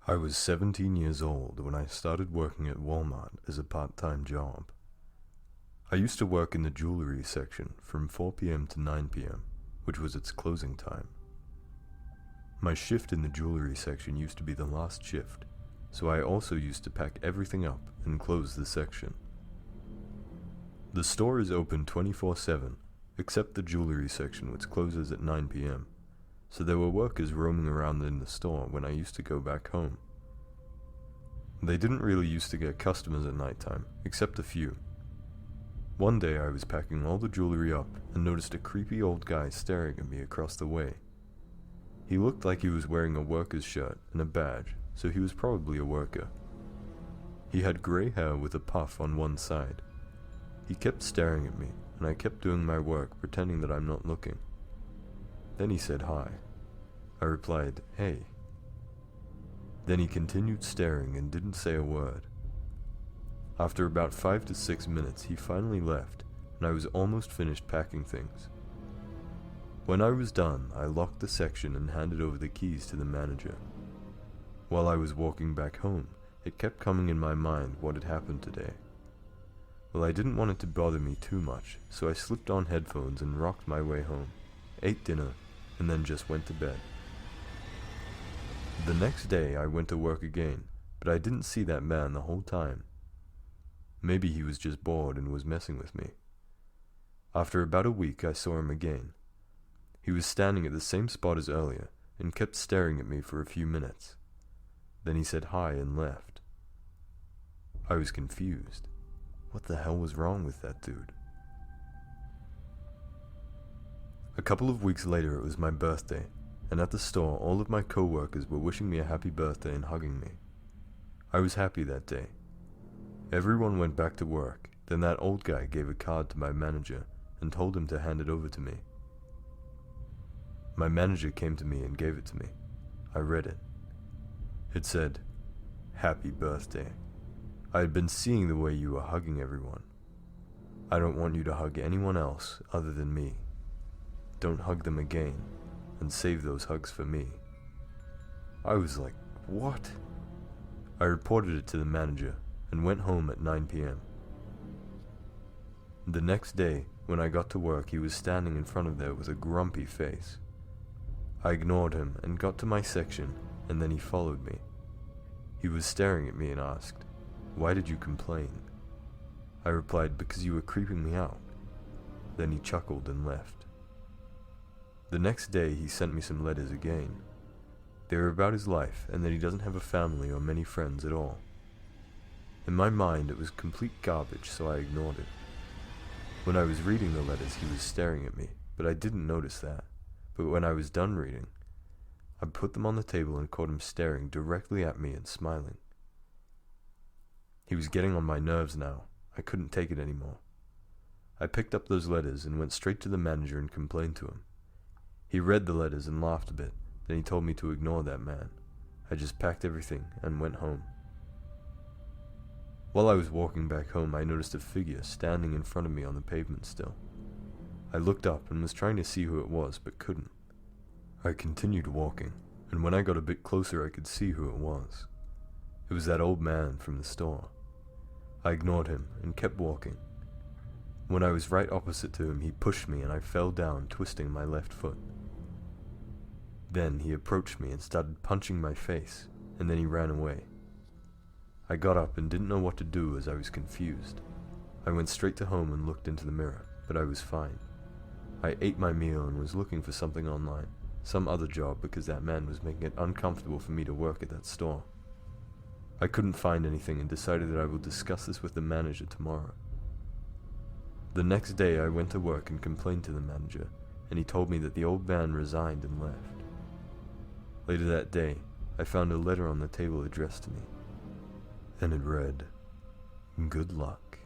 I was 17 years old when I started working at Walmart as a part-time job. I used to work in the jewelry section from 4 p.m. to 9 p.m., which was its closing time. My shift in the jewelry section used to be the last shift, so I also used to pack everything up and close the section. The store is open 24/7, except the jewelry section, which closes at 9 p.m., so there were workers roaming around in the store when I used to go back home. They didn't really used to get customers at nighttime, except a few. One day I was packing all the jewelry up and noticed a creepy old guy staring at me across the way. He looked like he was wearing a worker's shirt and a badge, so he was probably a worker. He had grey hair with a puff on one side. He kept staring at me, and I kept doing my work pretending that I'm not looking. Then he said hi. I replied, "Hey." Then he continued staring and didn't say a word. After about 5 to 6 minutes, he finally left, and I was almost finished packing things. When I was done, I locked the section and handed over the keys to the manager. While I was walking back home, it kept coming in my mind what had happened today. Well, I didn't want it to bother me too much, so I slipped on headphones and rocked my way home, ate dinner, and then just went to bed. The next day I went to work again, but I didn't see that man the whole time. Maybe he was just bored and was messing with me. After about a week I saw him again. He was standing at the same spot as earlier and kept staring at me for a few minutes. Then he said hi and left. I was confused. What the hell was wrong with that dude? A couple of weeks later it was my birthday, and at the store all of my co-workers were wishing me a happy birthday and hugging me. I was happy that day. Everyone went back to work, then that old guy gave a card to my manager and told him to hand it over to me. My manager came to me and gave it to me. I read it. It said, "Happy birthday. I had been seeing the way you were hugging everyone. I don't want you to hug anyone else other than me. Don't hug them again, and save those hugs for me." I was like, what? I reported it to the manager and went home at 9 p.m. The next day, when I got to work, he was standing in front of there with a grumpy face. I ignored him and got to my section, and then he followed me. He was staring at me and asked, "Why did you complain?" I replied, "Because you were creeping me out." Then he chuckled and left. The next day he sent me some letters again. They were about his life and that he doesn't have a family or many friends at all. In my mind it was complete garbage, so I ignored it. When I was reading the letters he was staring at me, but I didn't notice that. But when I was done reading, I put them on the table and caught him staring directly at me and smiling. He was getting on my nerves now. I couldn't take it anymore. I picked up those letters and went straight to the manager and complained to him. He read the letters and laughed a bit, then he told me to ignore that man. I just packed everything and went home. While I was walking back home, I noticed a figure standing in front of me on the pavement still. I looked up and was trying to see who it was, but couldn't. I continued walking, and when I got a bit closer I could see who it was. It was that old man from the store. I ignored him and kept walking. When I was right opposite to him, he pushed me and I fell down, twisting my left foot. Then he approached me and started punching my face, and then he ran away. I got up and didn't know what to do as I was confused. I went straight to home and looked into the mirror, but I was fine. I ate my meal and was looking for something online, some other job, because that man was making it uncomfortable for me to work at that store. I couldn't find anything and decided that I will discuss this with the manager tomorrow. The next day I went to work and complained to the manager, and he told me that the old man resigned and left. Later that day, I found a letter on the table addressed to me, and it read, "Good luck."